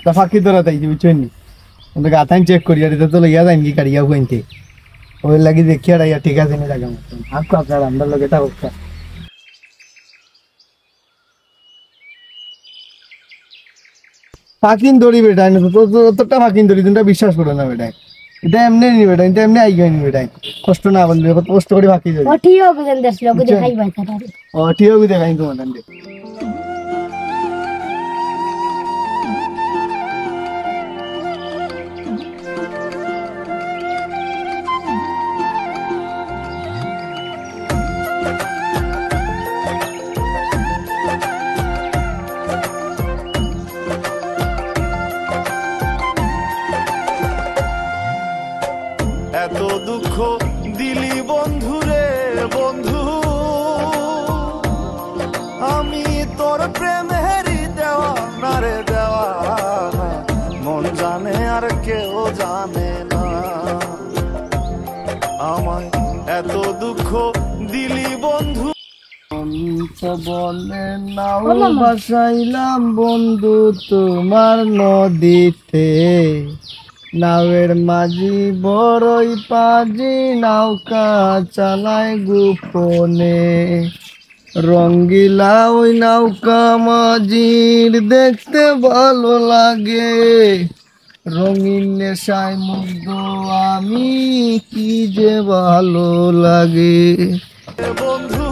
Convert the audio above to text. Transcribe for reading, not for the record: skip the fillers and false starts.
ফাঁকি ধরা তাই বুঝছেন গাথান চেক করি আর তো লইয়া যাইন কি কাড়িয়া হইতে ওই লাগি দেখিয়া রাইয়া ঠিক আছে নি লাগা মতন আপনি আপনার আমরা লগে তা হোক ফাঁকিন ধরি বেটা তোরটা ফাঁকিন ধরি তোমরা বিশ্বাস করো না বেটা এটা এমনি নি বেটা এটা এমনি আই গয়নি বেটা কষ্ট না বলবে কত কষ্ট করে ফাঁকি ধরি ও ঠিক হবে দেন দেশ লোক দেখাই ভাই তারা ও ঠিক হবে দেখাই তোমার দে এত দুঃখ দিলি বন্ধু রে বন্ধু আমি তোর প্রেমেরই দেওয়া না রে দেওয়া মন জানে আর কেউ জানে না আমায় এত দুঃখ দিলি বন্ধু বলে নাও বাসাইলাম বন্ধু তোমার নদীতে নাওয়ের মাঝি বড়ই পাজি নৌকা চালায় গোপনে রঙ্গিলা ওই নৌকা মাঝির দেখতে ভালো লাগে রঙিন নেশায় মুগ্ধ আমি কি যে ভালো লাগে বন্ধু